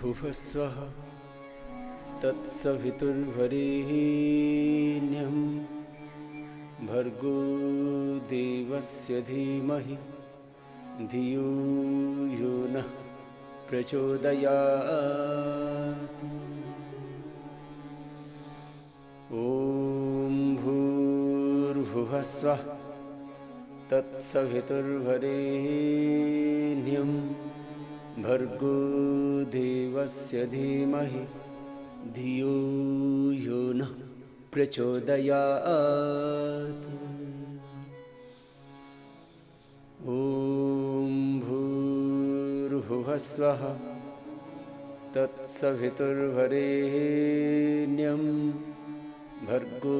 भूर्भुवस्वः तत्सवितुर्वरेण्यं भर्गो देवस्य धीमहि धियो यो नः प्रचोदयात्। ॐ भूर्भुवस्वः तत्सवितुर्वरेण्यं भर्गो देवस्य धीमहि धियो यो नः प्रचोदयात्। ॐ भूर्भुवस्वः तत्सवितुर्वरेण्यं भर्गो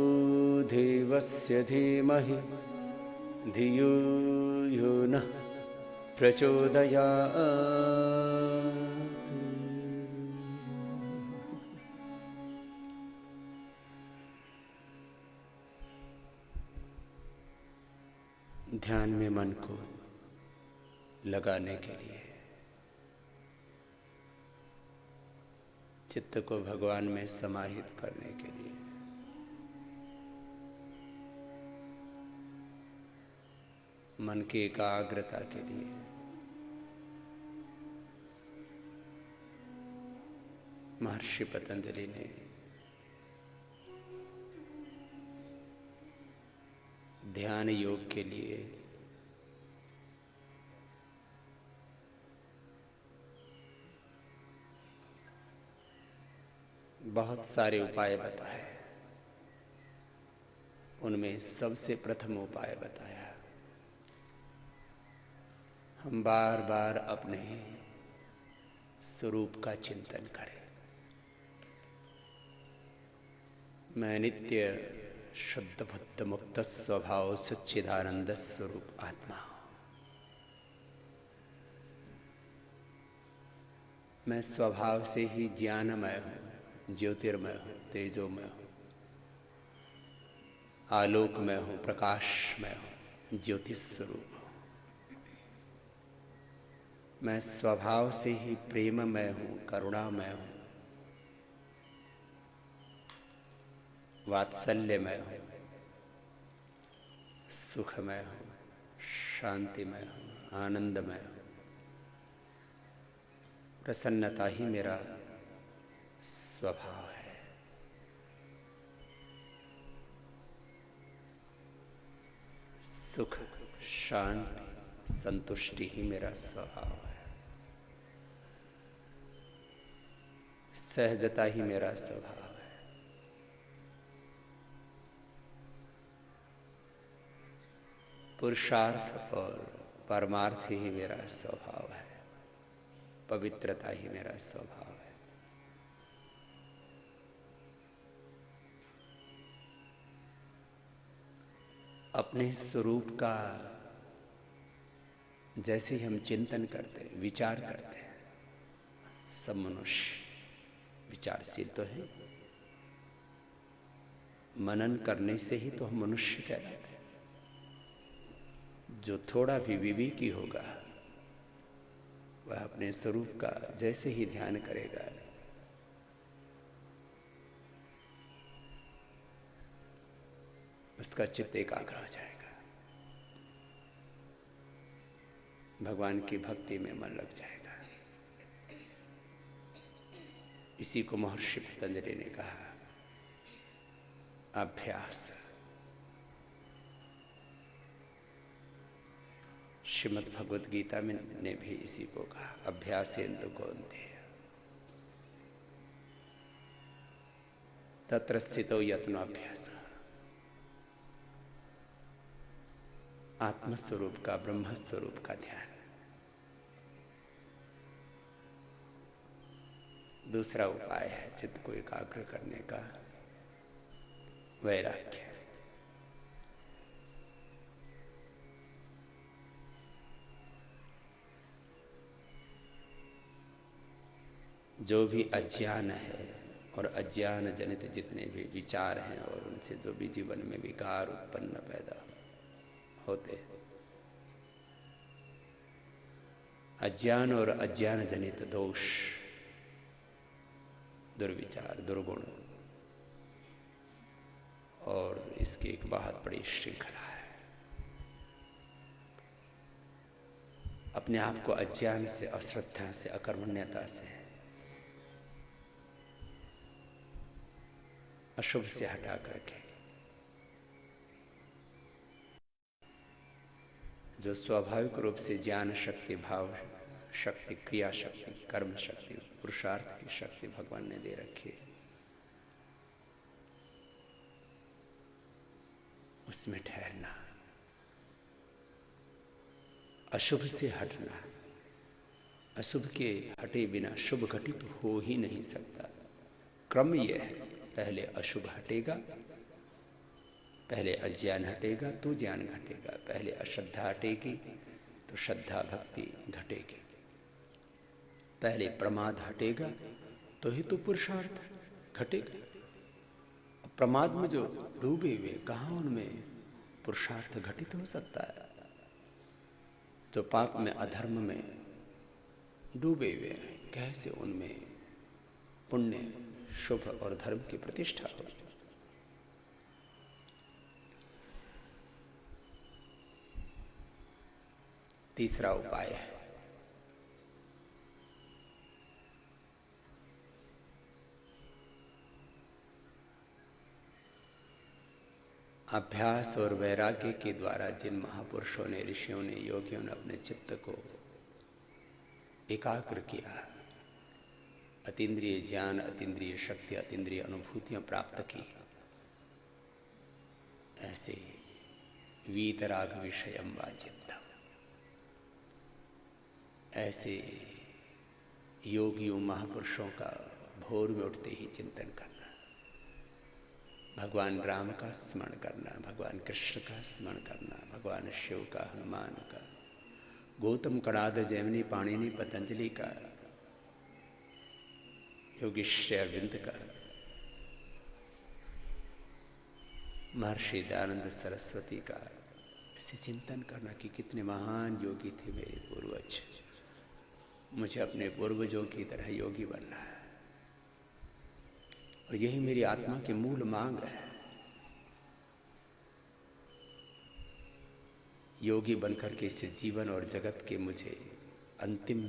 देवस्य धीमहि धियो यो नः प्रचोदयात्। ध्यान में मन को लगाने के लिए, चित्त को भगवान में समाहित करने के लिए मन की एकाग्रता के लिए महर्षि पतंजलि ने ध्यान योग के लिए बहुत सारे उपाय बताए। उनमें सबसे प्रथम उपाय बताया, हम बार बार अपने स्वरूप का चिंतन करें। मैं नित्य शुद्ध बुद्ध मुक्त स्वभाव सच्चिदानंद स्वरूप आत्मा हूं। मैं स्वभाव से ही ज्ञानमय हूं, ज्योतिर्मय हूं, तेजोमय हूं, आलोकमय हूं, प्रकाशमय हूं, ज्योतिष स्वरूप हूं। मैं स्वभाव से ही प्रेममय हूं, करुणामय हूं, वात्सल्यमय हूं, सुखमय हूं, शांतिमय हूं, आनंदमय हूं। प्रसन्नता ही मेरा स्वभाव है। सुख, शांति, संतुष्टि ही मेरा स्वभाव है। सहजता ही मेरा स्वभाव है। पुरुषार्थ और परमार्थ ही मेरा स्वभाव है। पवित्रता ही मेरा स्वभाव है। अपने स्वरूप का जैसे ही हम चिंतन करते हैं, विचार करते हैं, सब मनुष्य विचारशील तो है। मनन करने से ही तो हम मनुष्य कहलाते हैं। जो थोड़ा भी विवेकी होगा वह अपने स्वरूप का जैसे ही ध्यान करेगा, उसका चित्त एकाग्र हो जाएगा, भगवान की भक्ति में मन लग जाएगा। इसी को महर्षि पतंजलि ने कहा अभ्यास। श्रीमद् भगवद गीता में ने भी इसी को कहा अभ्यासेन तु कौन्तेय तत्र स्थितो यत्नाभ्यास। आत्मस्वरूप का, ब्रह्म स्वरूप का ध्यान। दूसरा उपाय है चित्त को एकाग्र करने का वैराग्य। जो भी अज्ञान है और अज्ञान जनित जितने भी विचार हैं और उनसे जो भी जीवन में विकार उत्पन्न पैदा होते, अज्ञान और अज्ञान जनित दोष दुर्विचार, दुर्गुण, और इसकी एक बहुत बड़ी श्रृंखला है। अपने आप को अज्ञान से, अश्रद्धा से, अकर्मण्यता से, अशुभ से हटा करके जो स्वाभाविक रूप से ज्ञान शक्ति, भाव शक्ति, क्रिया शक्ति, कर्म शक्ति, पुरुषार्थ की शक्ति भगवान ने दे रखी है, उसमें ठहरना, अशुभ से हटना। अशुभ के हटे बिना शुभ घटित हो ही नहीं सकता। क्रम यह है, पहले अशुभ हटेगा, पहले अज्ञान हटेगा तो ज्ञान घटेगा, पहले अश्रद्धा हटेगी तो श्रद्धा भक्ति घटेगी, पहले प्रमाद हटेगा तो ही तो पुरुषार्थ घटेगा। प्रमाद में जो डूबे हुए, कहां उनमें पुरुषार्थ घटित हो सकता है? जो पाप में, अधर्म में डूबे हुए हैं, कैसे उनमें पुण्य, शुभ और धर्म की प्रतिष्ठा हो? तीसरा उपाय है अभ्यास और वैराग्य के द्वारा जिन महापुरुषों ने, ऋषियों ने, योगियों ने अपने चित्त को एकाग्र किया, अतीन्द्रिय ज्ञान, अतीन्द्रिय शक्ति, अतीन्द्रिय अनुभूतियां प्राप्त की, ऐसे वीतराग विषयम वाचित्तम, ऐसे योगियों, महापुरुषों का भोर में उठते ही चिंतन करना, भगवान राम का स्मरण करना, भगवान कृष्ण का स्मरण करना, भगवान शिव का, हनुमान का, गौतम, कणाद, जैमिनी, पाणिनि, पतंजलि का, योगीश्वर अरविंद का, महर्षि दयानंद सरस्वती का, इसे चिंतन करना कि कितने महान योगी थे मेरे पूर्वज, मुझे अपने पूर्वजों की तरह योगी बनना है, और यही मेरी आत्मा की मूल मांग है। योगी बनकर के इस जीवन और जगत के मुझे अंतिम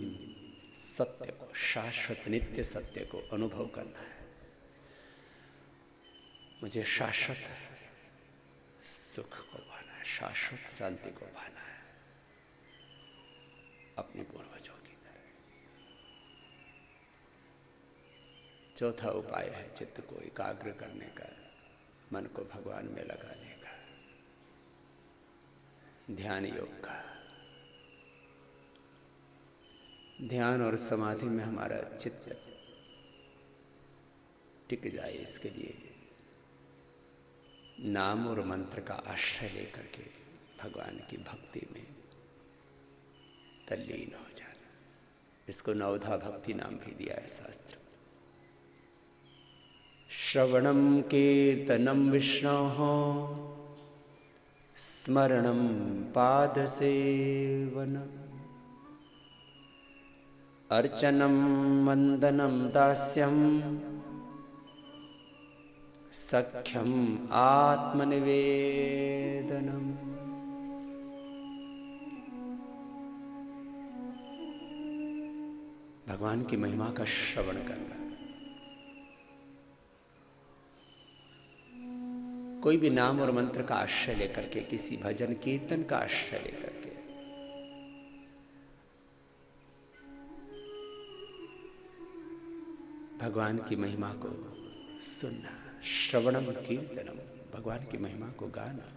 सत्य को, शाश्वत नित्य सत्य को अनुभव करना है। मुझे शाश्वत सुख को पाना है, शाश्वत शांति को पाना है, अपने पूर्वजों की तरह। चौथा उपाय है चित्त को एकाग्र करने का, मन को भगवान में लगाने का, ध्यान योग का। ध्यान और समाधि में हमारा चित्त टिक जाए, इसके लिए नाम और मंत्र का आश्रय लेकर के भगवान की भक्ति में तल्लीन हो जाना। इसको नवधा भक्ति नाम भी दिया है शास्त्र। श्रवणम कीर्तनम विष्णोः स्मरणम पाद सेवनम अर्चनम वंदनम दास्यम सख्यम आत्मनिवेदनम। भगवान की महिमा का श्रवण करना, कोई भी नाम और मंत्र का आश्रय लेकर के, किसी भजन कीर्तन का आश्रय लेकर के भगवान की महिमा को सुनना। श्रवणम कीर्तनम, भगवान की महिमा को गाना।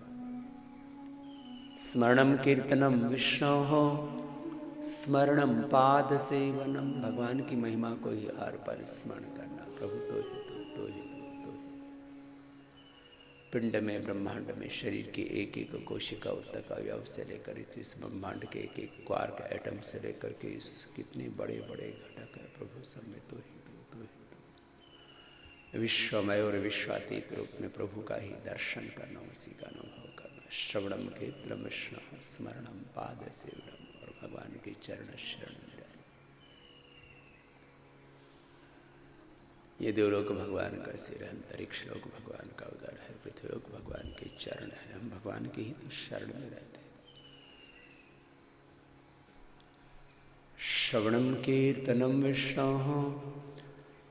स्मरणम कीर्तनम विष्णोः स्मरणम पाद सेवनम, भगवान की महिमा को ही हर पल स्मरण करना। प्रभु तो ही तो ही तो ही। पिंड में, ब्रह्मांड में, शरीर की एक एक कोशिका तक अवयव से लेकर इस ब्रह्मांड के एक एक क्वार्क एटम से लेकर के इस कितने बड़े बड़े घटक है प्रभु, सब में तो ही तो ही। विश्वमय और विश्वातीत रूप में प्रभु का ही दर्शन करना, उसी का अनुभव करना। श्रवणम कीर्तनम विष्णु स्मरणम पाद सेवनम, और भगवान के चरण शरण में रहना। ये देवलोक भगवान का सिर है, अंतरिक्ष लोक भगवान का उदर है, पृथ्वी लोक भगवान के चरण है। हम भगवान के ही तो शरण में रहते हैं। श्रवणम कीर्तनम विष्णोः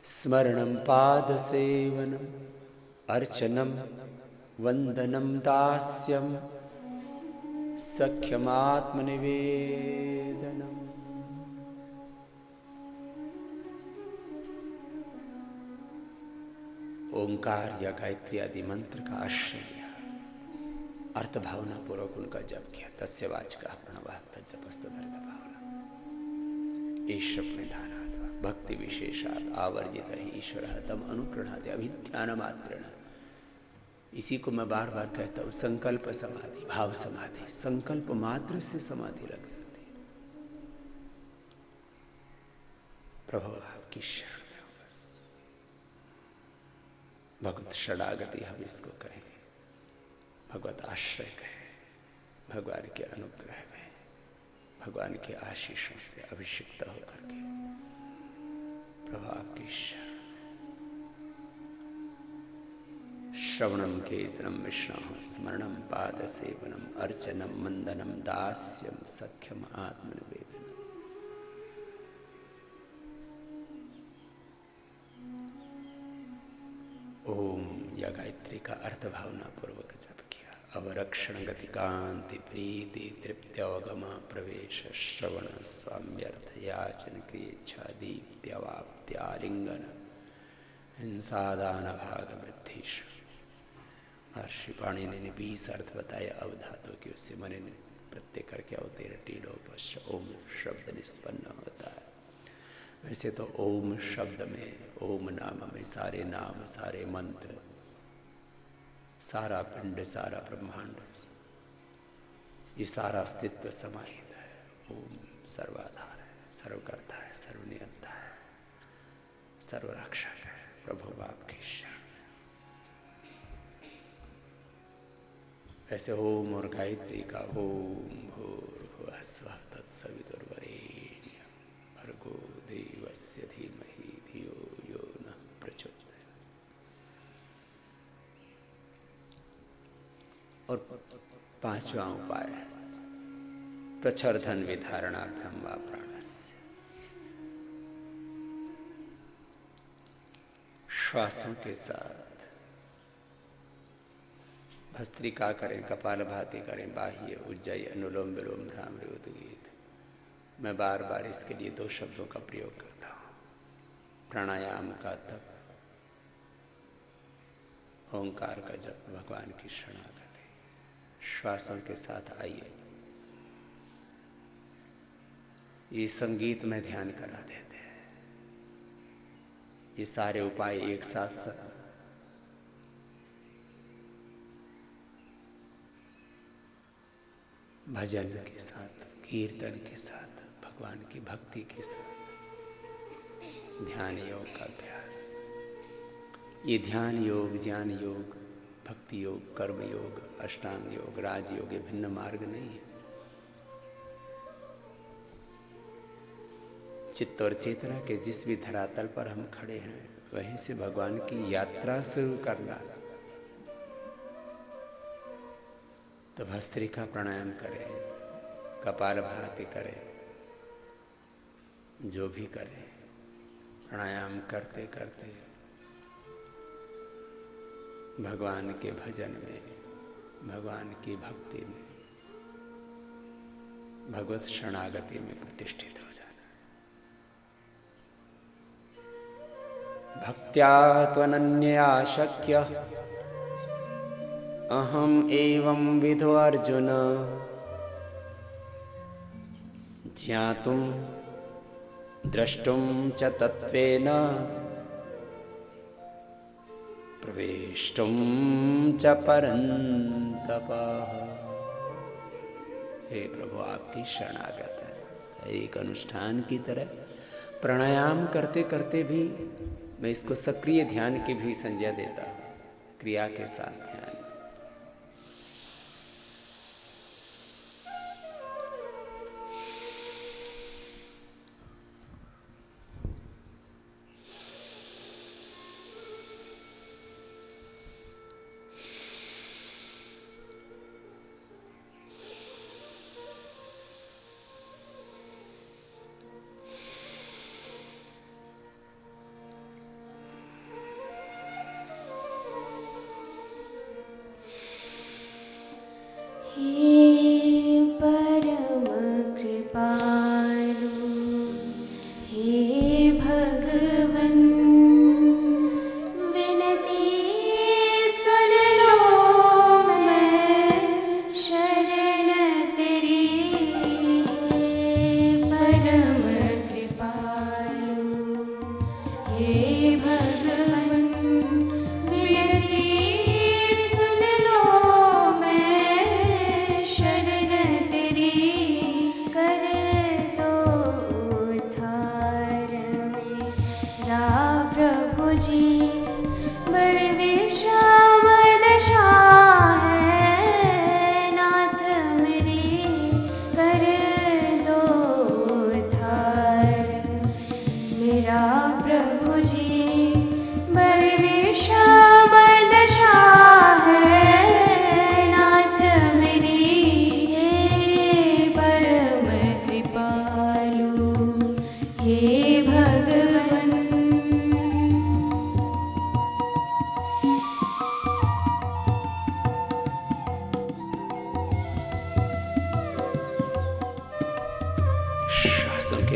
स्मरणम पाद सेवनम अर्चनम वंदनम दास्यम सख्यमात्मनिवेदनम। ओंकार या गायत्री आदि मंत्र का आश्रय लिया, अर्थ भावना पूर्वक उनका जप किया। तस्य वाचकः प्रणवः तज्जपस्तदर्थ भावना ईश प्रणिधानात् भक्ति विशेषात् आवर्जित ईश्वरः तम अनुगृह्णाति अभिध्यान मात्रेण। इसी को मैं बार बार कहता हूं, संकल्प समाधि, भाव समाधि। संकल्प मात्र से समाधि लग जाती है। प्रभु आपकी शरण में हो बस। भगवत शरणागति हम इसको कहें, भगवत आश्रय कहें। भगवान के अनुग्रह में, भगवान के आशीषों से अभिषिक्त होकर के प्रभु आपकी शरण। श्रवणम कीर्तनम विष्णोः स्मरणम पाद सेवनम अर्चनम वंदनम दास्यम सख्यम आत्मनिवेदनम। ओम या गायत्री का अर्थ भावना पूर्वक जप किया। अवरक्षण गति कांति प्रीति तृप्त्यवगमा प्रवेश श्रवण स्वाम्यर्थ याचन क्रियेच्छा दीप्त्यवाप्त्यालिंगन हिंसादान भाग वृद्धिश। महर्षि पाणिनि ने 20 अर्थ बताए अवधातु के, उससे मने ने प्रत्यय करके अवतेर टीडो पश्च ओम शब्द निष्पन्न होता है। वैसे तो ओम शब्द में, ओम नाम में सारे नाम, सारे मंत्र, सारा पिंड, सारा ब्रह्मांड, ये सारा अस्तित्व समाहित है। ओम सर्वाधार है, सर्वकर्ता है, सर्वनियंता है, सर्वरक्षक है। प्रभु आपकी शरण। ऐसे ओम और गायत्री का ओम भूर्भुवः स्वः तत्सवितुर्वरेण्यं भर्गो देवस्य धीमहि धियो यो नः प्रचोदयात्। और 5वां उपाय प्रच्छर्धन विधारणाभ्याम वा प्राणस्य। श्वासों के साथ भस्त्रिका करें, कपालभाति करें, बाह्य उज्जयी अनुलोम विलोम भ्रामरी उद्गीत। मैं बार बार इसके लिए 2 शब्दों का प्रयोग करता हूं। प्राणायाम का तप, ओंकार का जप, भगवान की शरणागति। श्वासों के साथ आइए, ये संगीत में ध्यान करा देते हैं। ये सारे उपाय एक साथ भजन के साथ, कीर्तन के साथ, भगवान की भक्ति के साथ ध्यान योग का अभ्यास। ये ध्यान योग, ज्ञान योग, भक्ति योग, कर्म योग, अष्टांग योग, राजयोग, ये भिन्न मार्ग नहीं है। चित्त और चेतना के जिस भी धरातल पर हम खड़े हैं, वहीं से भगवान की यात्रा शुरू करना। तो भस्त्रिका प्राणायाम करें, कपालभाति करें, जो भी करें, प्राणायाम करते करते भगवान के भजन में, भगवान की भक्ति में, भगवत शरणागति में प्रतिष्ठित हो जाना। भक्त्या त्वनन्यया शक्य अहम एवं विधो अर्जुन ज्ञातुम द्रष्टुम च तत्वेन प्रवेष्टुम च परन्तप। हे प्रभु आपकी शरणागत है। एक अनुष्ठान की तरह प्राणायाम करते करते भी मैं इसको सक्रिय ध्यान की भी संज्ञा देता हूं। क्रिया के साथ ध्यान।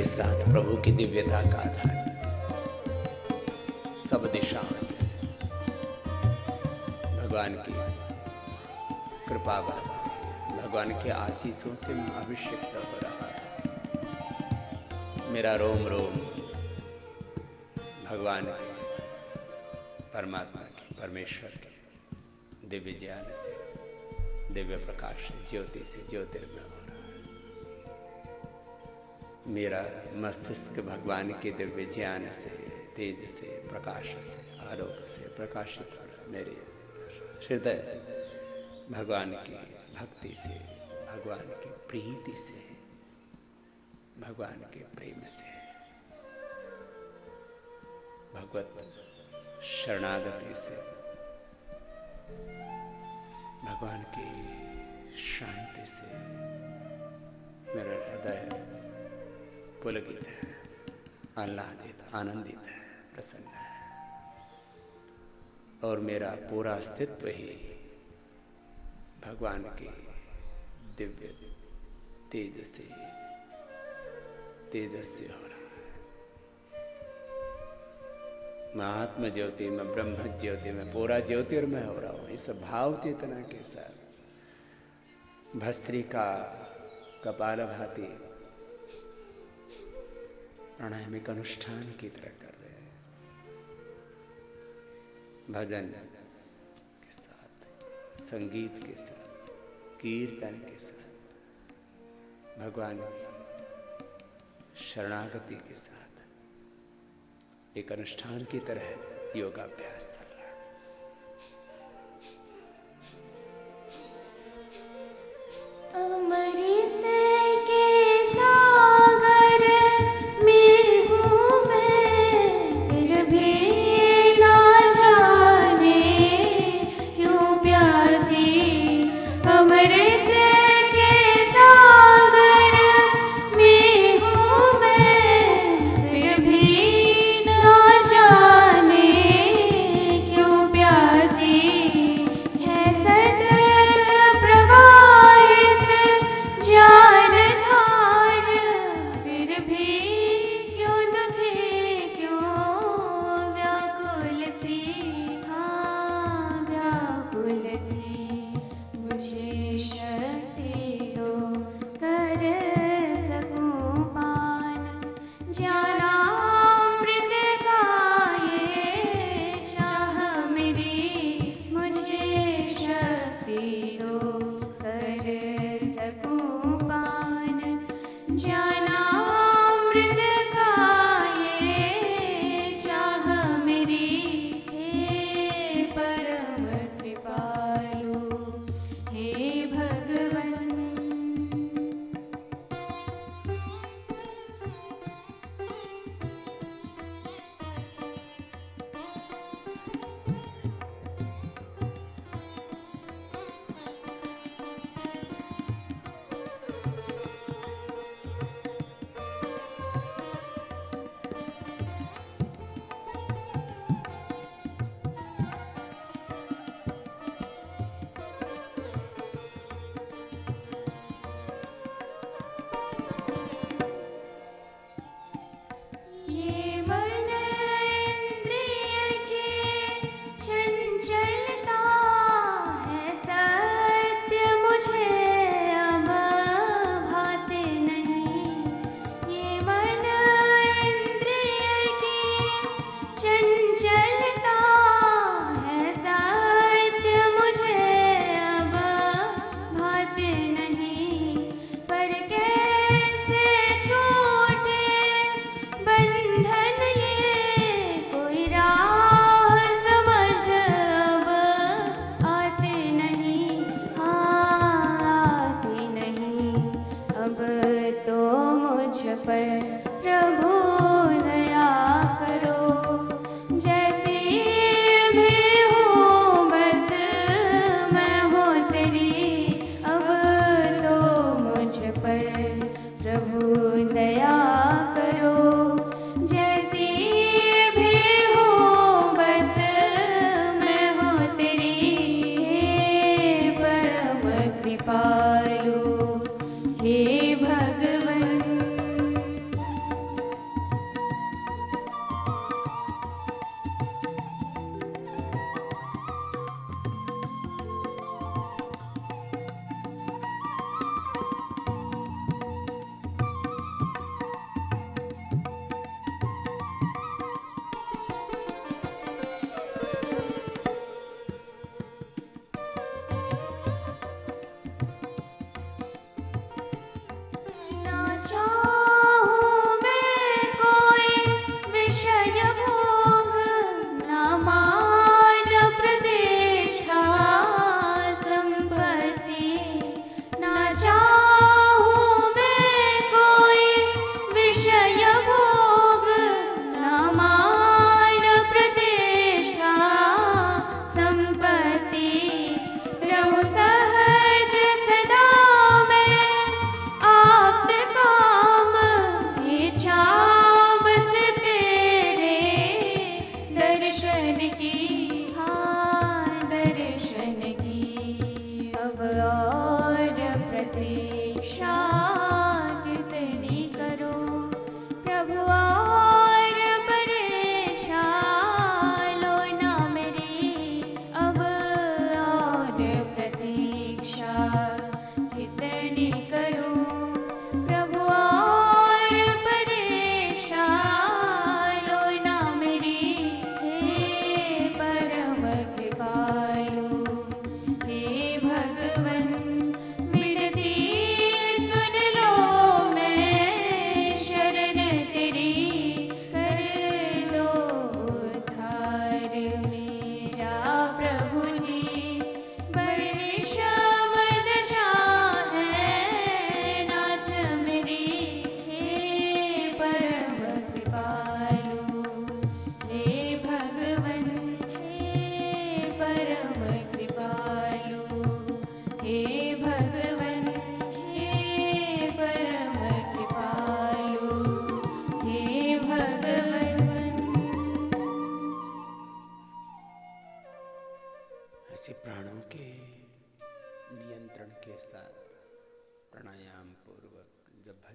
के साथ प्रभु की दिव्यता का आधार सब दिशाओं से भगवान की कृपा बरसती है, भगवान के आशीषों से अभिषिक्त हो रहा है। मेरा रोम रोम भगवान के, परमात्मा के, परमेश्वर के दिव्य ज्ञान से, दिव्य प्रकाश से, ज्योति से ज्योतिर्मय हो रहा है। मेरा मस्तिष्क भगवान के दिव्य ज्ञान से, तेज से, प्रकाश से, आलोक से प्रकाशित हो रहा है। मेरे हृदय भगवान की भक्ति से, भगवान की प्रीति से, भगवान के प्रेम से, भगवत शरणागति से, भगवान की शांति से मेरा हृदय पुलकित है, आह्लादित, आनंदित है, प्रसन्न है। और मेरा पूरा अस्तित्व ही भगवान के दिव्य तेजस से हो रहा है। मैं आत्म ज्योति में, ब्रह्म ज्योति में, पूरा ज्योतिर्मय हो रहा हूं। इस भाव चेतना के साथ भस्त्रिका कपाल भाती प्राणायामिक अनुष्ठान की तरह कर रहे हैं। भजन के साथ, संगीत के साथ, कीर्तन के साथ, भगवान की शरणागति के साथ एक अनुष्ठान की तरह योगाभ्यास चल रहा है। अमृत के सागर में हूँ मैं, फिर भी ना जाने क्यों प्यासी। अमृत के सागर में हूँ मैं, फिर भी ना जाने क्यों प्यासी। है सतत प्रवाहित ज्ञान धार, फिर भी क्यों दुखी, क्यों व्याकुल सी। हाँ व्याकुल सी, मुझे शक्ति दो कर सकूं पान। ज्ञानामृत का ये चाह मेरी, मुझे शक्ति दो कर सकूं पान। ज्ञानामृत का ये चाह मेरी, हे परम कृपालु, हे भगवन। ये मन इंद्रिय की चंचलता है सत्य, मुझे अब भाते नहीं। ये मन इंद्रिय की चंचलता है सत्य, मुझे अब भाते नहीं। पर कैसे छूटे बंधन ये, कोई राह समझ अब आती नहीं। हाँ आती नहीं। अब तो मुझ पर प्रभु दया करो, जैसी भी हूँ बस मैं हूँ तेरी। अब तो मुझ पर प्रभु दया करो, जैसी भी हूँ बस मैं हूँ तेरी। हे परम कृपालु, हे भगवन।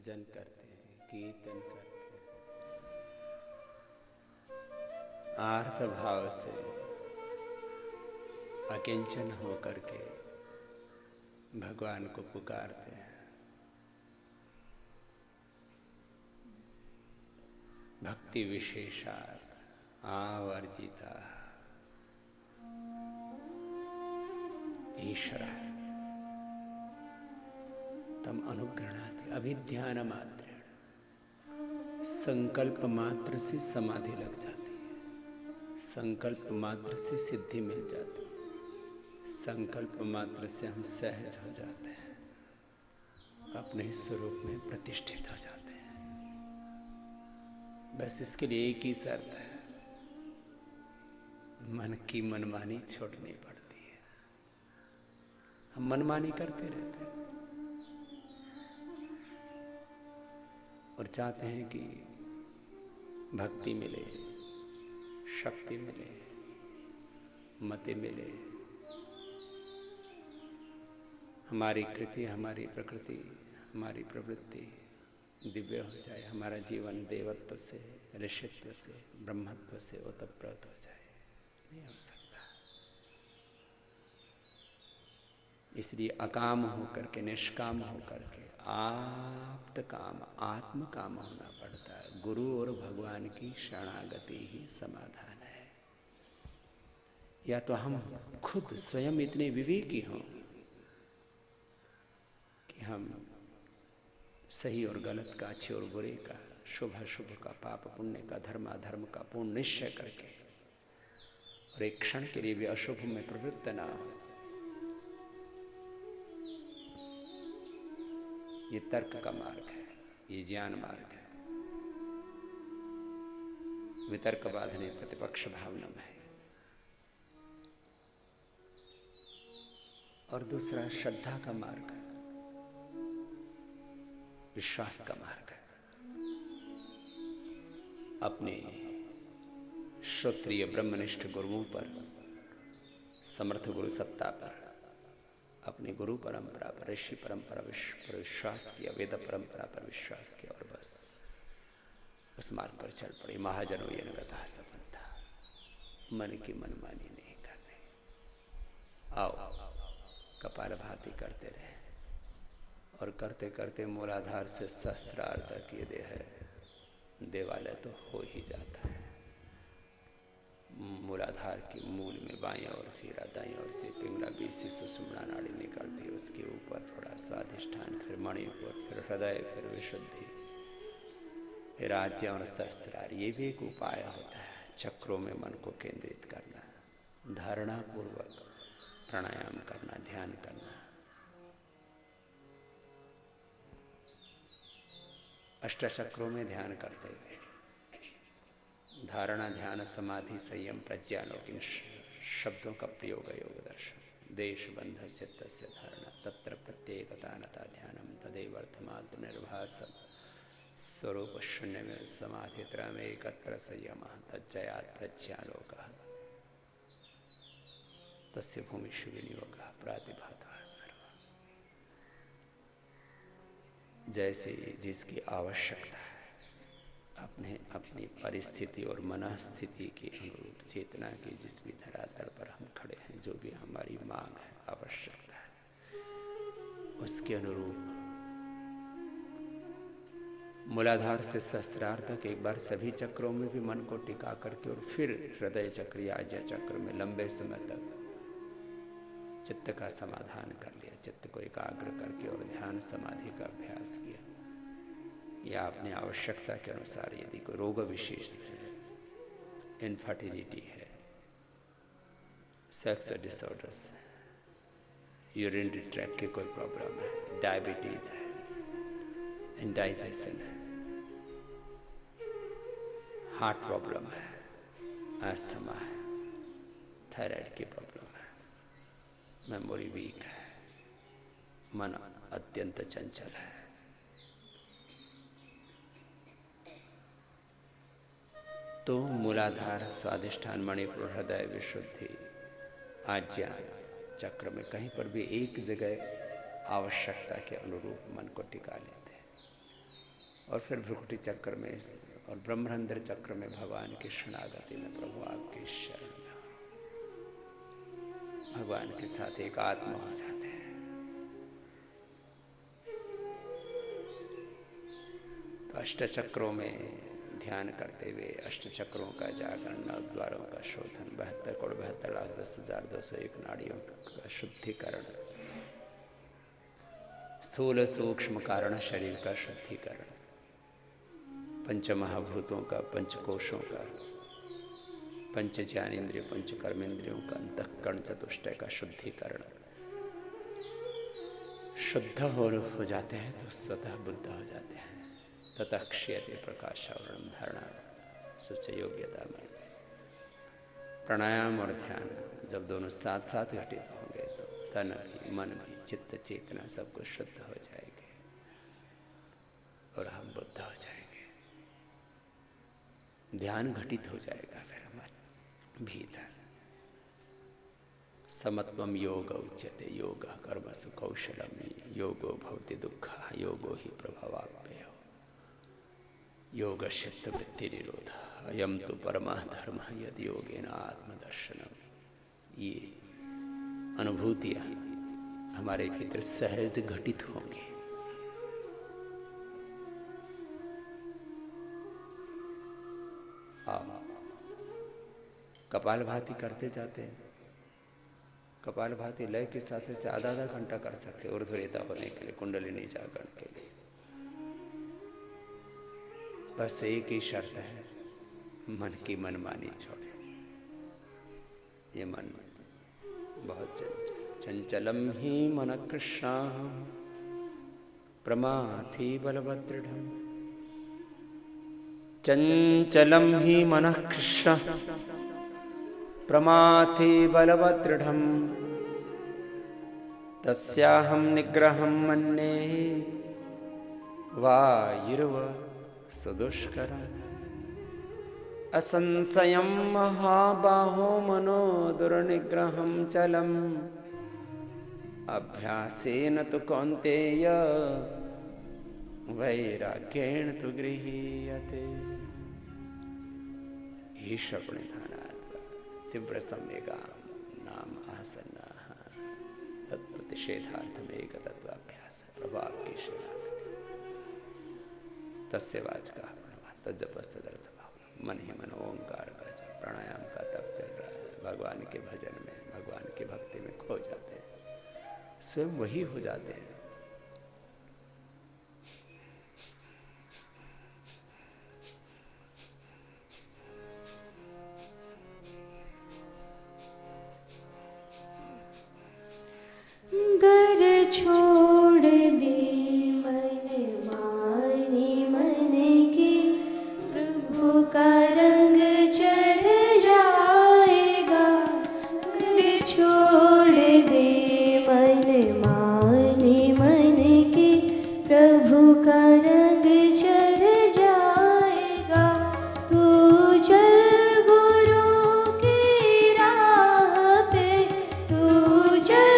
भजन करते हैं, कीर्तन करते हैं, आर्त भाव से अकिंचन होकर के भगवान को पुकारते हैं। भक्ति विशेषात आवर्जिता ईश्वर तम अनुगृणाति अभिध्यान मात्र। संकल्प मात्र से समाधि लग जाती है, संकल्प मात्र से सिद्धि मिल जाती है, संकल्प मात्र से हम सहज हो जाते हैं, अपने स्वरूप में प्रतिष्ठित हो जाते हैं। बस इसके लिए एक ही शर्त है, मन की मनमानी छोड़नी पड़ती है। हम मनमानी करते रहते हैं और चाहते हैं कि भक्ति मिले, शक्ति मिले, मति मिले, हमारी कृति, हमारी प्रकृति, हमारी प्रवृत्ति दिव्य हो जाए, हमारा जीवन देवत्व से, ऋषित्व से, ब्रह्मत्व से ओतप्रोत हो जाए। नहीं हो सकता। इसलिए अकाम होकर के, निष्काम होकर के, आप्त काम, आत्म काम होना पड़ता है। गुरु और भगवान की शरणागति ही समाधान है। या तो हम खुद स्वयं इतने विवेकी हों कि हम सही और गलत का, अच्छे और बुरे का, शुभ अशुभ का, पाप पुण्य का, धर्म अधर्म का पूर्ण निश्चय करके और एक क्षण के लिए भी अशुभ में प्रवृत्त ना हो। ये तर्क का मार्ग है, ये ज्ञान मार्ग है। वितर्कवाद ने प्रतिपक्ष भावना में है। और दूसरा श्रद्धा का मार्ग है, विश्वास का मार्ग है। अपने श्रोत्रिय ब्रह्मनिष्ठ गुरुओं पर, समर्थ गुरु सत्ता पर, अपनी गुरु परंपरा पर, ऋषि परंपरा पर विश्वास किया, वेद परंपरा पर विश्वास किया और बस उस मार्ग पर चल पड़े। महाजनों ये नगता संबंधा, मन की मनमानी नहीं करने। आओ कपालभाति करते रहे और करते करते मूलाधार से सहस्रार तक ये देवालय तो हो ही जाता है। मूलाधार के मूल में बाएं ओर सीधा, दाएं ओर से पिंगला, बीच से सुषुम्ना नाड़ी निकलती है, उसके ऊपर थोड़ा स्वाधिष्ठान, फिर मणिपुर, फिर हृदय, फिर विशुद्धि, फिर आज्ञा और सहस्रार। ये भी एक उपाय होता है चक्रों में मन को केंद्रित करना, धारणा पूर्वक प्राणायाम करना, ध्यान करना। अष्टचक्रों में ध्यान करते हुए धारणा, ध्यान, समाधि, संयम, प्रज्ञानों इन शब्दों का प्रयोग है योग दर्शन। देश बंध चित्तस्य धारणा, तत्र प्रत्येकतानता ध्यानम, तदेव अर्थमात्र निर्भासम, स्वरूप शून्य में समाधित्र में एकत्र संयम, तज्जयात् प्रज्ञालोकः, तस्य भूमिषु विनियोगः प्रातिभातः सर्व। जैसे जिसकी आवश्यकता है, अपनी परिस्थिति और मनस्थिति के अनुरूप, चेतना की जिस भी धरातल पर हम खड़े हैं, जो भी हमारी मांग है, आवश्यकता है, उसके अनुरूप मूलाधार से सहस्रार तक एक बार सभी चक्रों में भी मन को टिका करके और फिर हृदय चक्र या आज्ञा चक्र में लंबे समय तक चित्त का समाधान कर लिया, चित्त को एकाग्र करके और ध्यान समाधि का अभ्यास किया। या अपनी आवश्यकता के अनुसार यदि कोई रोग विशेष है, इनफर्टिलिटी है, सेक्स डिसऑर्डर्स है, यूरिनरी ट्रैक्ट की कोई प्रॉब्लम है, डायबिटीज है, इंडाइजेशन है, हार्ट प्रॉब्लम है, अस्थमा है, थायराइड की प्रॉब्लम है, मेमोरी वीक है, मन अत्यंत चंचल है, तो मूलाधार, स्वाधिष्ठान, मणिपुर, हृदय, विशुद्धि, आज्ञा चक्र में कहीं पर भी एक जगह आवश्यकता के अनुरूप मन को टिका लेते हैं। और फिर भ्रुकुटी चक्र में और ब्रह्मरंध्र चक्र में भगवान की शरणागति में प्रभु आपकी शरण में भगवान के साथ एकात्म हो जाते हैं। तो अष्ट चक्रों में ध्यान करते हुए अष्ट चक्रों का जागरण, नव द्वारों का शोधन, 72,72,10,201 नाड़ियों का शुद्धिकरण, स्थूल सूक्ष्म कारण शरीर का शुद्धिकरण, पंच महाभूतों का, पंचकोशों का, पंच ज्ञानेन्द्रियों, पंच कर्मेंद्रियों का, अंतःकरण चतुष्टय का शुद्धिकरण। शुद्ध हो जाते हैं तो स्वतः बुद्ध हो जाते हैं। ततः क्षीयते प्रकाशावरणम धारणा सुच योग्यता में। प्राणायाम और ध्यान जब दोनों साथ साथ घटित होंगे तो तन भी, मन भी, चित्त चेतना सब कुछ शुद्ध हो जाएंगे और हम बुद्ध हो जाएंगे। ध्यान घटित हो जाएगा फिर हमारे भीतर। समत्वम योग उच्यते, योग कर्मसु कौशलम, योगो भवति दुःख, योगो ही प्रभवाप्यय, योग चित्त वृत्ति निरोध, अयम तो परमः धर्म यद योगेन आत्मदर्शनम। ये अनुभूतियां हमारे भीतर सहज घटित होंगी। कपालभाति करते जाते हैं। कपालभाति लय के साथ से आधा आधा घंटा कर सकते, ऊर्ध्वरेता होने के लिए, कुंडलिनी जागरण के लिए। बस एक ही शर्त है, मन की मनमानी छोड़े। ये मन बहुत चंचलम ही मन कृष्णा प्रमाथि बलभद्रढ़, चंचलम ही मन कृष्ण प्रमाथि बलवदृढ़, तस्याहं निग्रहं मन्ये वायुर्व सुदुष्करम्। असंशयं महाबाहो मनो दुर्निग्रहं चलम्, अभ्यासेन तु कौन्तेय वैराग्येण तु गृह्यते। ईशप्रणिधानात् तीव्र सम्यगा नाम आसन्ना तत्प्रतिषेधार्थमेक तत्वाभ्यास प्रभाव की शरणागति। तस्य वाचका तज्जपस्तदर्थ भाव। मन ही मन ओंकार का जप, प्राणायाम का तप चल रहा है। भगवान के भजन में, भगवान की भक्ति में खो जाते हैं, स्वयं वही हो जाते हैं। गर छोड़ दे मन मानी मन की, प्रभु का रंग चढ़ जाएगा। गर छोड़ दे मन मानी मन की, प्रभु का रंग चढ़ जाएगा। तू चल गुरु की राह पे, तू चल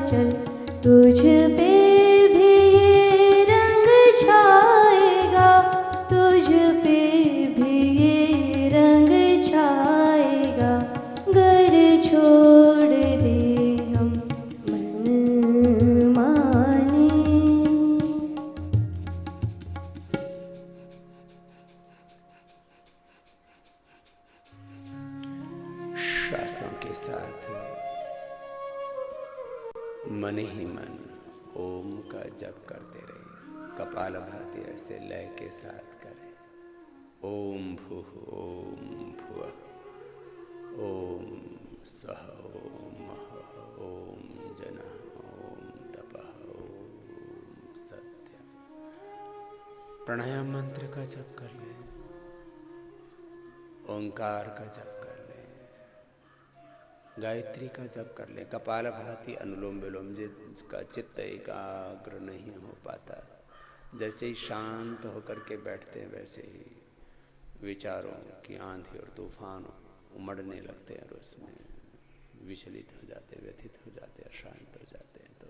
चल तुझ पे भी ये रंग छाएगा, तुझ पे भी ये रंग छाएगा। गर छोड़ दे हम मन माने। श्वासों के साथ मन ही मन ओम का जप करते रहिए। कपालभाति ऐसे लय के साथ करें। ओम भूः ओम भुवः ओम स्वः ओम महः ओम जनः ओम तपः ओम सत्यम्। प्राणायाम मंत्र का जप कर लें, ओंकार का जप कर लें, गायत्री का जप कर लें। कपालभाति अनुलोम विलोम जिसका चित्त एकाग्र नहीं हो पाता, जैसे ही शांत होकर के बैठते हैं वैसे ही विचारों की आंधी और तूफान उमड़ने लगते हैं और उसमें विचलित हो जाते हैं, व्यथित हो जाते हैं, अशांत हो जाते हैं। तो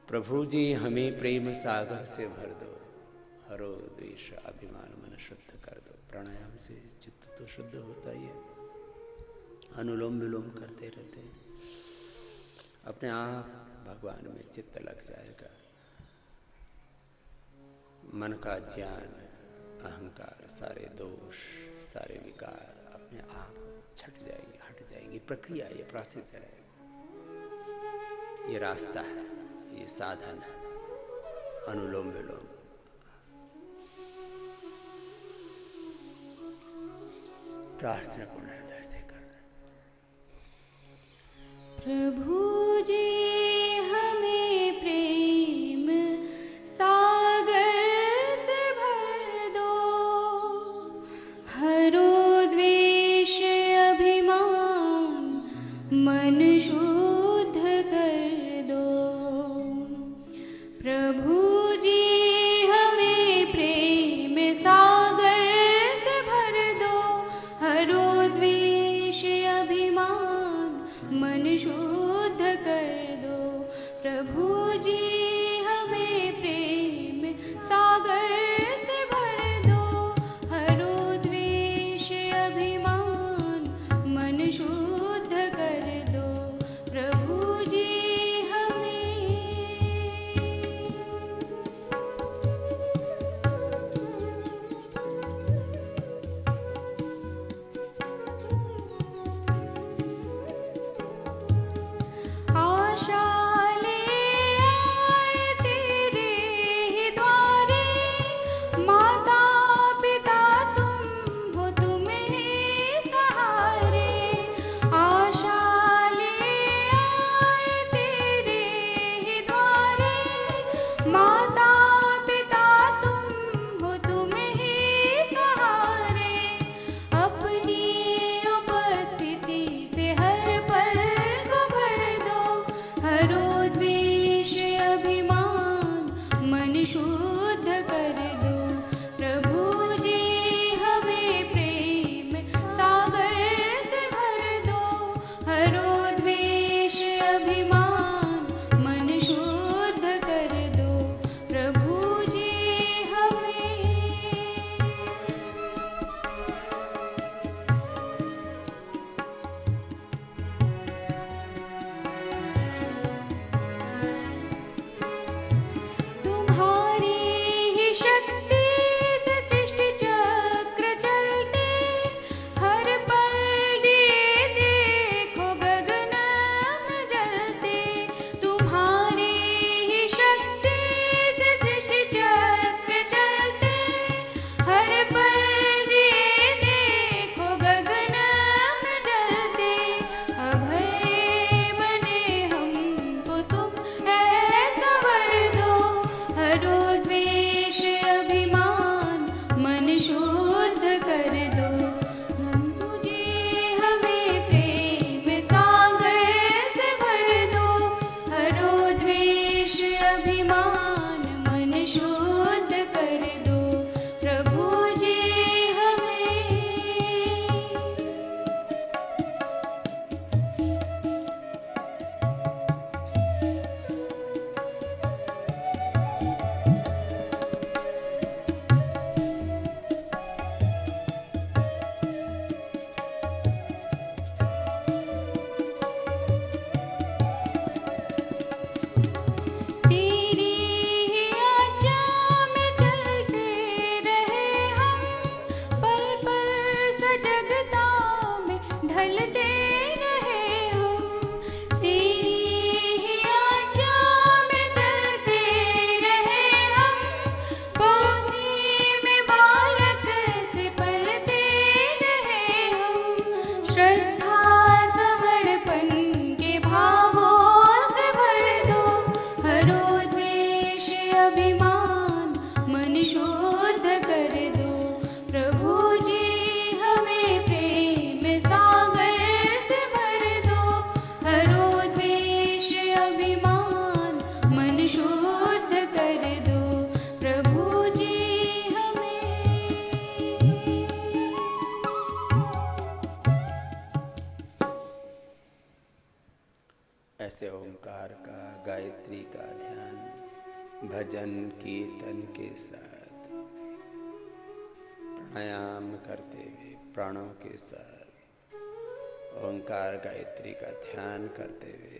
प्रभु जी हमें प्रेम सागर से भर दो, हरो द्वेष अभिमान मन शुद्ध कर दो। प्राणायाम से चित्त तो शुद्ध होता ही है। अनुलोम विलोम करते रहते हैं, अपने आप भगवान में चित्त लग जाएगा। मन का ज्ञान, अहंकार, सारे दोष, सारे विकार अपने आप छट जाएंगे, हट जाएंगे। प्रक्रिया ये प्रोसेस है, ये रास्ता है, ये साधन है। अनुलोम विलोम प्रार्थना पूर्ण हृदय से करना। प्रभु जी हमें प्रेम सागर से भर दो, हरो द्वेष अभिमान मन शुद्ध कर दो। प्रभु जी हमें प्रेम सागर से भर दो, हरो द्वेष अभिमान मन शुद्ध ढलते रहे हम, तेरी ही आँचा में चलते रहे हम, गोदी में बालक से पलते रहे हम। श्रद्धा समर्पण के भावों से भर दो, हरो द्वेष अभिमान मन शुद्ध कर दो। प्रभु जी हमें प्रेम सागर से भर दो, हरो द्वेष अभिमान मन शुद्ध कर दो। प्रभु जी हमें। ऐसे ओंकार का, गायत्री का ध्यान भजन कीर्तन के साथ, प्राणायाम करते हुए प्राणों के साथ, ओंकार गायत्री का ध्यान करते हुए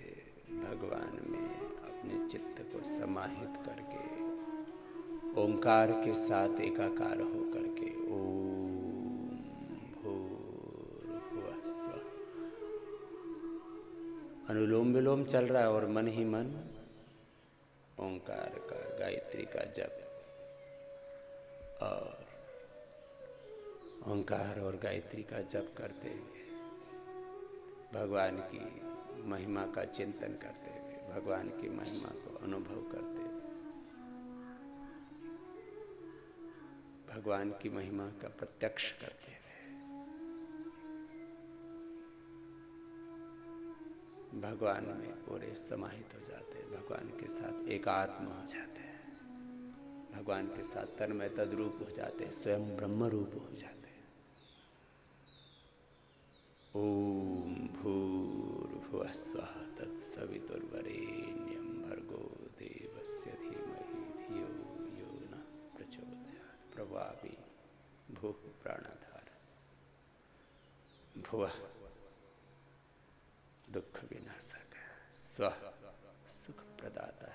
भगवान में अपने चित्त को समाहित करके, ओंकार के साथ एकाकार हो करके ओम भूर्भुवः स्वः, अनुलोम विलोम चल रहा है और मन ही मन ओंकार का, गायत्री का जप, और ओंकार और गायत्री का जप करते हुए भगवान की महिमा का चिंतन करते हुए, भगवान की महिमा को अनुभव करते हुए, भगवान की महिमा का प्रत्यक्ष करते हुए भगवान में पूरे समाहित हो जाते हैं, भगवान के साथ एकात्म हो जाते हैं, भगवान के साथ तन्मय तद्रूप हो जाते हैं, स्वयं ब्रह्म रूप हो जाते हैं। ओम भूर्भुवः स्वः तत्सवितुर्वरेण्यं भर्गो देवस्य धीमहि धियो यो नः प्रचोदयात्। प्रवापि भूः प्राणधार, भुवः दुख विनाशक, स्वः सुख प्रदाता,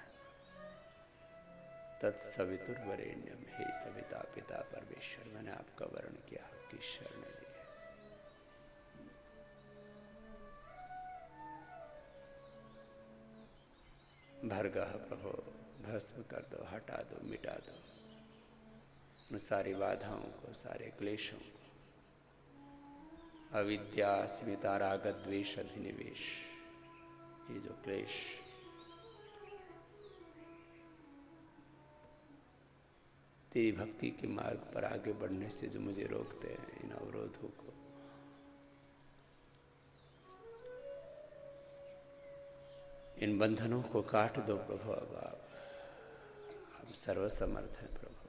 तत्सवितुर्वरेण्यम। हे सविता पिता परमेश्वर, मैंने आपका वर्ण किया, आपकी शरण ली है। भर्गः प्रभो, भस्म कर दो, हटा दो, मिटा दो उन सारी बाधाओं को, सारे क्लेशों को, अविद्या अस्मिता राग द्वेष अभिनिवेश, ये जो क्लेश तेरी भक्ति के मार्ग पर आगे बढ़ने से जो मुझे रोकते हैं, इन अवरोधों को इन बंधनों को काट दो प्रभु। अब आप सर्वसमर्थ हैं प्रभु,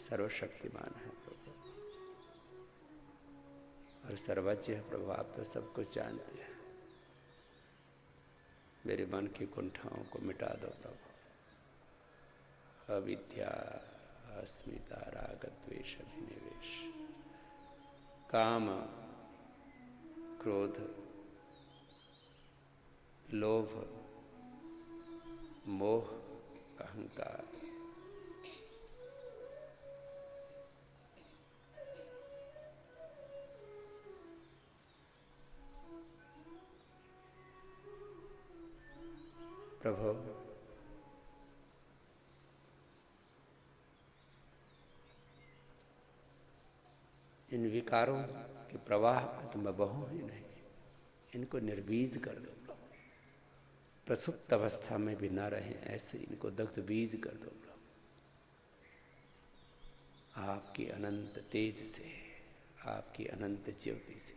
सर्वशक्तिमान है प्रभु और सर्वज्ञ है प्रभु। आप तो सब कुछ जानते हैं। मेरे मन की कुंठाओं को मिटा दो प्रभु। अविद्या अस्मिता राग द्वेष अभिनिवेश, काम क्रोध लोभ मोह अहंकार, प्रभु इन विकारों के प्रवाह में तो मैं बहूं ही नहीं, इनको निर्बीज कर दो प्रभु। प्रसुप्त अवस्था में भी ना रहे ऐसे इनको दग्ध बीज कर दो प्रभु। आपकी अनंत तेज से, आपकी अनंत ज्योति से,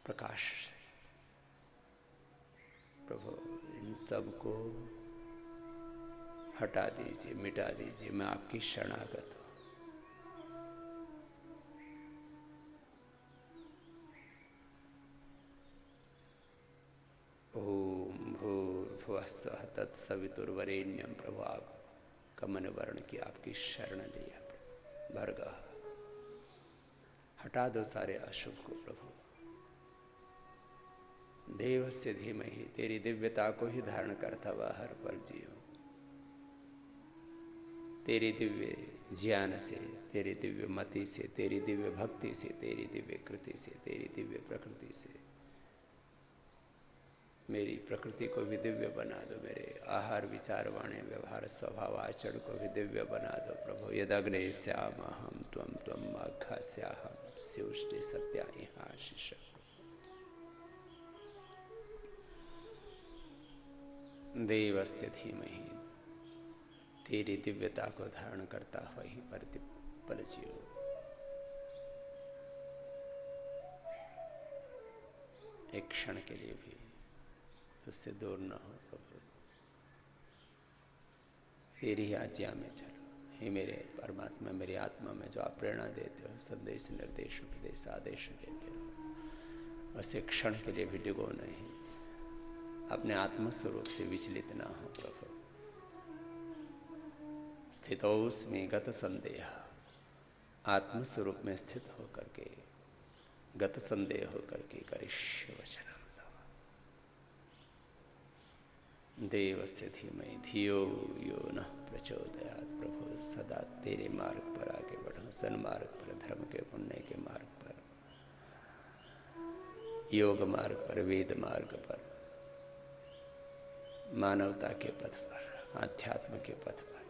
प्रकाश से प्रभु इन सब को हटा दीजिए, मिटा दीजिए। मैं आपकी शरणागत हूं। ओम भूर्भुवः स्वः तत्सवितुर्वरेण्यम। प्रभु आप कमन वर्ण की आपकी शरण लिया भर्गः, हटा दो सारे अशुभ को प्रभु। देवस्य धीमहि, तेरी दिव्यता को ही धारण करता हुआ हर पल जीव, तेरी दिव्य ज्ञान से, तेरी दिव्य मति से, तेरी दिव्य भक्ति से, तेरी दिव्य कृति से, तेरी दिव्य प्रकृति से मेरी प्रकृति को भी दिव्य बना दो। मेरे आहार विचार वाणी व्यवहार स्वभाव आचरण को भी दिव्य बना दो प्रभु। यदग्ने श्यामहम त्वं त्वं माघास्याहम स्योष्टे सत्या इहाशिष। देवस्य धीमहि, तेरी दिव्यता को धारण करता हुआ ही पर जियो। एक क्षण के लिए भी उससे दूर न हो प्रभु। तेरी आज्ञा में चलो हे मेरे परमात्मा। मेरी आत्मा में जो आप प्रेरणा देते हो, संदेश निर्देश उपदेश आदेश देते हो, बस एक क्षण के लिए भी डिगो नहीं, अपने आत्मस्वरूप से विचलित ना हो प्रभु। स्थितोस्मि गत संदेह, आत्मस्वरूप में स्थित होकर के, गत संदेह होकर के करिष्य वचनम तव। देवस्य धीमहि धियो यो नः प्रचोदयात्। प्रभु सदा तेरे मार्ग पर आगे बढ़ो, सन्मार्ग पर, धर्म के पुण्य के मार्ग पर, योग मार्ग पर, वेद मार्ग पर, मानवता के पथ पर, आध्यात्म के पथ पर,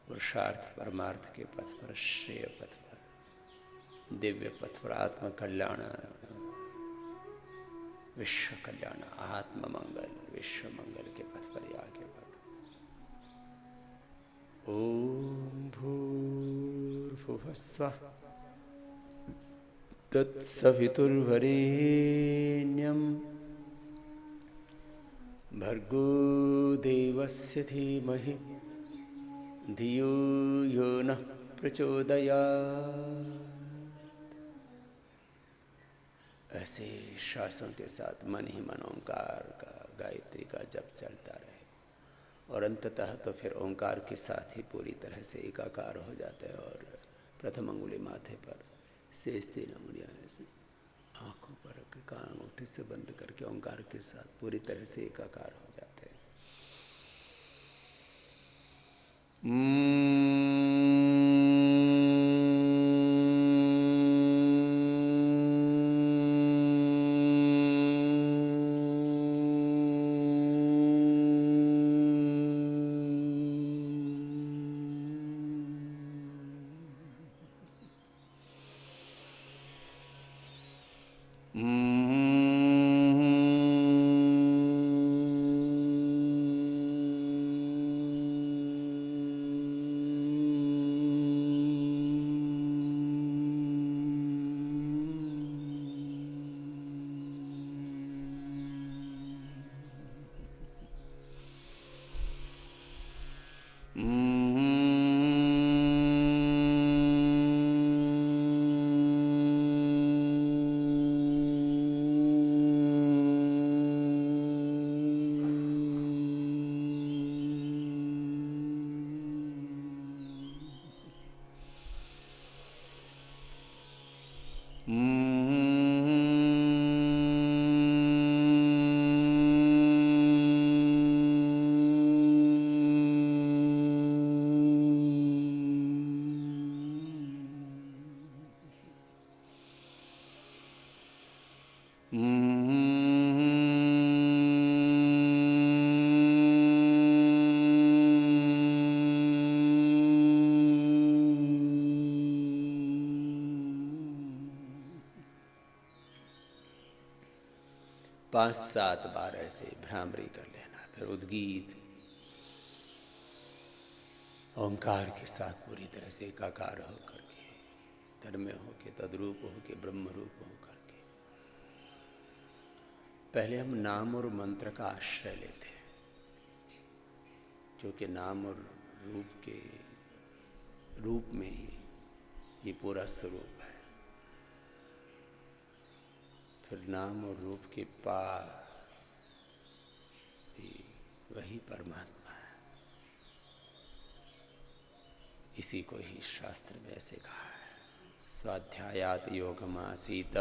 पुरुषार्थ परमार्थ के पथ पर, श्रेय पथ पर, दिव्य पथ पर, आत्म कल्याण, विश्व कल्याण, आत्म मंगल, विश्व मंगल के पथ पर आगे बढ़ो। ओम भूर्भुवः स्वः तत्सवितुर्वरेण्यं भर्गो देवस्य धीमहि धियो यो नः प्रचोदयात्। ऐसे श्वासों के साथ मन ही मन ओंकार का, गायत्री का जप चलता रहे और अंततः तो फिर ओंकार के साथ ही पूरी तरह से एकाकार हो जाता है। और प्रथम अंगुली माथे पर, शेष 3 अंगुलियां ऐसे आंखों पर रख के कान अंगूठे से बंद करके ओंकार के साथ पूरी तरह से एकाकार हो जाते हैं। पांच सात बार ऐसे भ्रामरी कर लेना, फिर उद्गीत ओंकार के साथ पूरी तरह से एकाकार होकर के, तन्मय होके, तद्रूप होके, ब्रह्म रूप होकर के। पहले हम नाम और मंत्र का आश्रय लेते हैं, क्योंकि नाम और रूप के रूप में ही ये पूरा स्वरूप है। फिर नाम और रूप के पार वही परमात्मा है। इसी को ही शास्त्र में ऐसे कहा है, स्वाध्यायात योगमासीत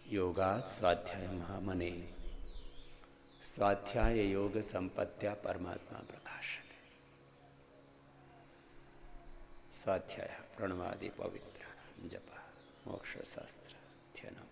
योगात स्वाध्याय महामने, स्वाध्याय योग संपत्त्या परमात्मा प्रकाशते। स्वाध्याय प्रणवादि पवित्र जप मोक्ष शास्त्र ध्यानम।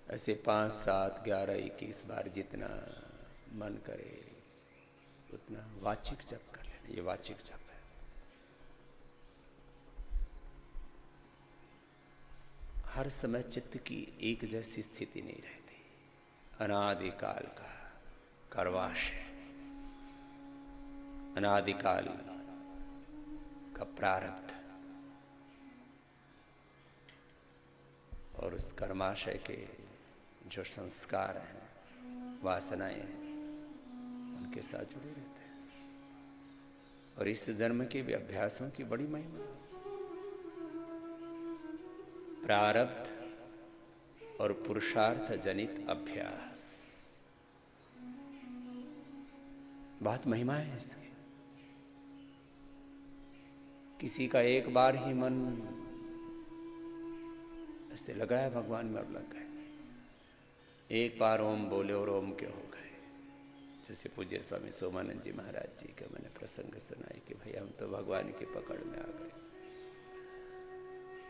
ऐसे 5, 7, 11, 21 बार जितना मन करे उतना वाचिक जप कर लेना। ये वाचिक जप है। हर समय चित्त की एक जैसी स्थिति नहीं रहती। अनादिकाल का करवाश है, अनादिकाल का प्रारब्ध, और उस कर्माशय के जो संस्कार हैं, वासनाएं हैं, उनके साथ जुड़े रहते हैं। और इस जन्म के भी अभ्यासों की बड़ी महिमा। प्रारब्ध और पुरुषार्थ जनित अभ्यास, बहुत महिमा है इसकी। किसी का एक बार ही मन ऐसे लगा है भगवान में और लग गए, एक बार ओम बोले और ओम के हो गए। जैसे पूज्य स्वामी सोमानंद जी महाराज जी का मैंने प्रसंग सुनाई कि भाई हम तो भगवान की पकड़ में आ गए।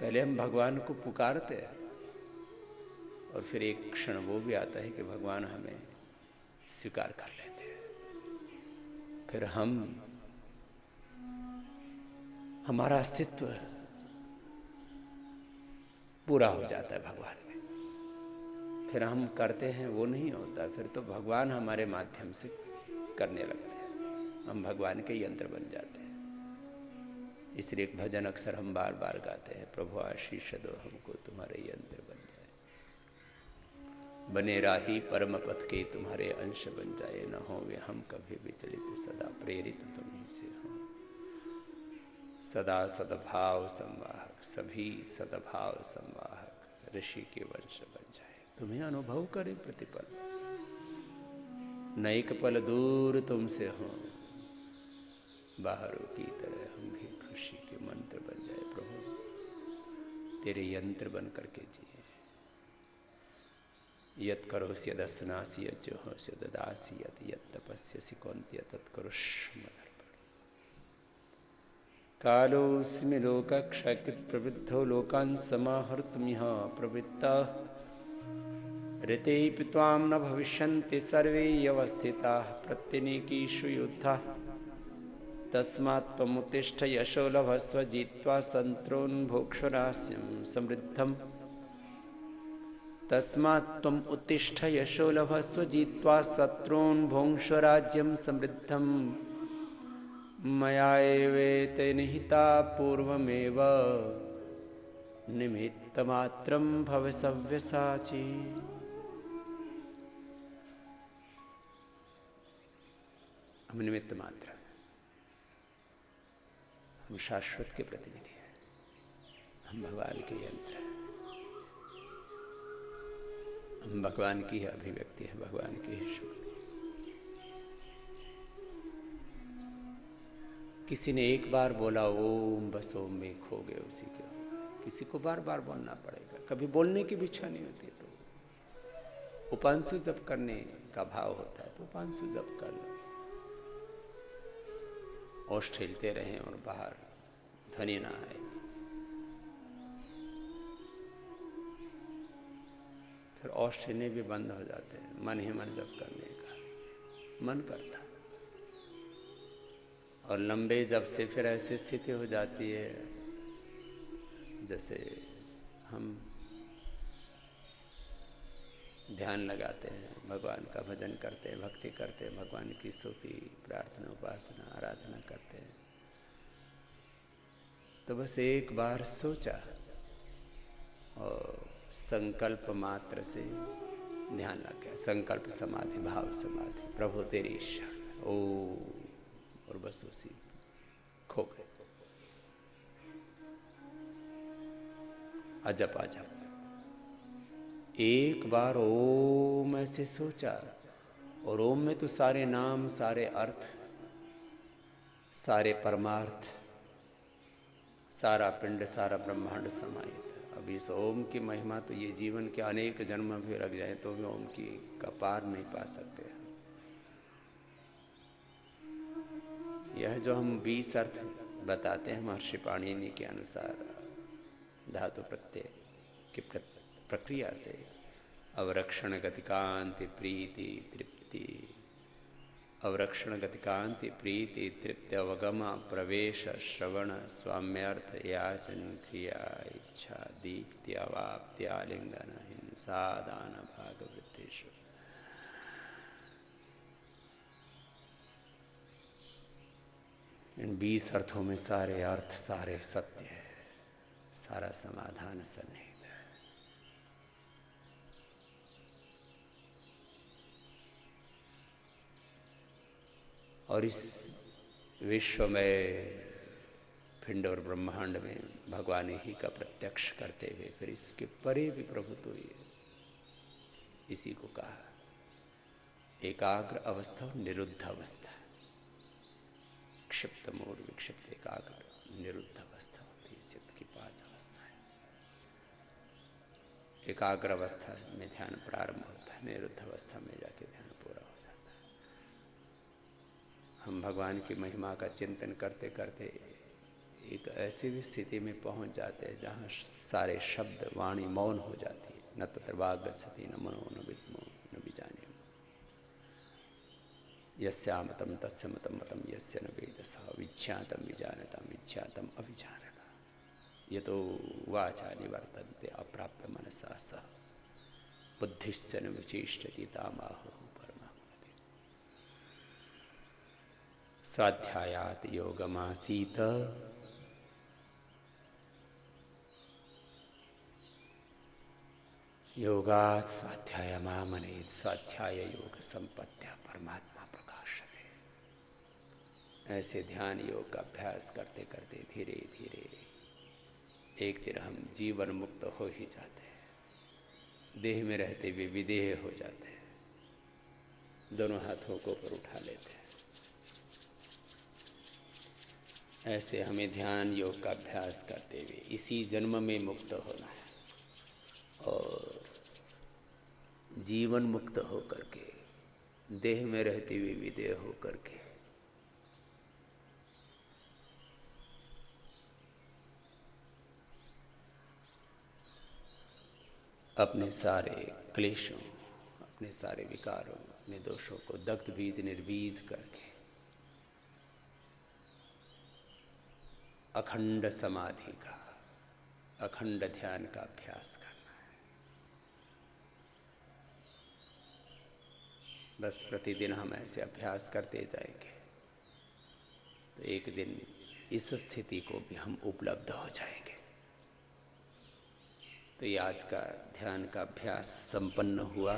पहले हम भगवान को पुकारते हैं और फिर एक क्षण वो भी आता है कि भगवान हमें स्वीकार कर लेते हैं। फिर हमारा अस्तित्व पूरा हो जाता है भगवान में। फिर हम करते हैं वो नहीं होता, फिर तो भगवान हमारे माध्यम से करने लगते हैं। हम भगवान के यंत्र बन जाते हैं। इसलिए एक भजन अक्सर हम बार बार गाते हैं, प्रभु आशीष दो हमको तुम्हारे यंत्र बन जाए, बने राही परम पथ के तुम्हारे अंश बन जाए, न हो वे हम कभी विचलित, सदा प्रेरित तुम्हीं से हो। सदा सद्भाव संवाहक, सभी सद्भाव संवाहक, ऋषि के वंश बन जाए, तुम्हें अनुभव करें प्रतिपल, न एक पल दूर तुमसे हो, बाहरों की तरह हम भी खुशी के मंत्र बन जाए। प्रभु तेरे यंत्र बन करके जिए। यत् करोसि यदस्नासि यज्जोहोसि यददासि यत् तपस्यसि कौन्तेय तत्करुष्व मदर्पणम्। कालोऽस्मि लोकक्षयकृत् प्रवृद्धो लोकान् समाहर्तुमिह प्रवृत्तः, ऋतेऽपि त्वां न भविष्यन्ति सर्वे व्यवस्थिताः प्रत्यनीकेषु युद्धाः। तस्मात् त्वमुत्तिष्ठ यशो लभस्व जित्वा शत्रून् भोक्ष्व राज्यं समृद्धम्। तस्मात् त्वम् उत्तिष्ठ यशो लभस्व जित्वा शत्रून् भोक्ष्व राज्यं समृद्धम्। मया एवेते निहिता पूर्वमेव, निमित्तमात्रं भव सव्यसाची। हम निमित्त मात्र, हम शाश्वत के प्रतिनिधि हैं, हम भगवान के यंत्र हैं, हम भगवान की है अभिव्यक्ति है, भगवान की है शक्ति। किसी ने एक बार बोला ओम, बस ओम में खो गए, उसी के। किसी को बार बार बोलना पड़ेगा, कभी बोलने की भी इच्छा नहीं होती तो उपांशु जप करने का भाव होता है तो उपांशु जप कर लो, ओष्ठ हिलते रहें और बाहर ध्वनि ना आए। फिर ओष्ठ हिलने भी बंद हो जाते हैं, मन ही मन जप करने का मन करता। और लंबे जप से फिर ऐसी स्थिति हो जाती है जैसे हम ध्यान लगाते हैं, भगवान का भजन करते हैं, भक्ति करते हैं, भगवान की स्तुति प्रार्थना उपासना आराधना करते हैं, तो बस एक बार सोचा और संकल्प मात्र से ध्यान लग गया। संकल्प समाधि, भाव समाधि, प्रभु तेरी शरण, ओ, और बस उसी खो गए। अजब अजब एक बार ओम ऐसे सोचा, और ओम में तो सारे नाम, सारे अर्थ, सारे परमार्थ, सारा पिंड, सारा ब्रह्मांड समाहित है। अब इस ओम की महिमा तो ये जीवन के अनेक जन्म भी लग जाए तो भी ओम की का पार नहीं पा सकते। यह जो हम 20 अर्थ बताते हैं महर्षि पाणिनि के अनुसार धातु प्रत्यय की प्रक्रिया से, अवरक्षण गतिकांति प्रीति तृप्ति, अवरक्षण गतिकांति प्रीति तृप्ति, अवगम प्रवेश श्रवण स्वाम्यर्थ याचन क्रिया इच्छा दीप्ति अवाप्ति आलिंगन हिंसा दान भाग वृत्तिषु। इन 20 अर्थों में सारे अर्थ, सारे सत्य है, सारा समाधान सन्निहित है। और इस विश्व में, पिंड और ब्रह्मांड में भगवान ही का प्रत्यक्ष करते हुए फिर इसके परे भी प्रभु तो ये इसी को कहा एकाग्र अवस्था और निरुद्ध अवस्था। क्षिप्त मूड, विक्षिप्त, एकाग्र, निरुद्ध अवस्था होती है। चित्त की 5 अवस्थाएं। एकाग्र अवस्था में ध्यान प्रारंभ होता है, निरुद्ध अवस्था में जाके ध्यान पूरा हो जाता है। हम भगवान की महिमा का चिंतन करते करते एक ऐसी भी स्थिति में पहुंच जाते हैं जहां सारे शब्द वाणी मौन हो जाती है। न तत्र वाग गच्छति न मनो न विद्मो न विजाने, यस्यामतं तस्य मतं मतं यस्य न वेदसः विज्ञातं विजानतं विज्ञातं अविजानता, यतो वाचा निवर्तन्ते अप्राप्य मनसा सह बुद्धिश्च न विचेष्टति तामाहुः परमागमति। स्वाध्यायात् योगमासीत योगात् स्वाध्यायमामनेत्, स्वाध्याय योग संपत्त्या परमात्मा प्रकाशते। ऐसे ध्यान योग का अभ्यास करते करते धीरे धीरे एक दिन हम जीवन मुक्त हो ही जाते हैं। देह में रहते हुए विदेह हो जाते हैं, दोनों हाथों को ऊपर उठा लेते हैं। ऐसे हमें ध्यान योग का अभ्यास करते हुए इसी जन्म में मुक्त होना है और जीवन मुक्त होकर के, देह में रहते हुए विदेह होकर के अपने सारे क्लेशों, अपने सारे विकारों, अपने दोषों को दग्ध बीज निर्बीज करके अखंड समाधि का, अखंड ध्यान का अभ्यास करना है। बस प्रतिदिन हम ऐसे अभ्यास करते जाएंगे तो एक दिन इस स्थिति को भी हम उपलब्ध हो जाएंगे। तो ये आज का ध्यान का अभ्यास संपन्न हुआ।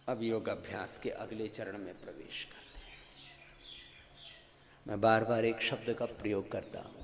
अब योग अभ्यास के अगले चरण में प्रवेश करते हैं। मैं बार बार एक शब्द का प्रयोग करता हूं,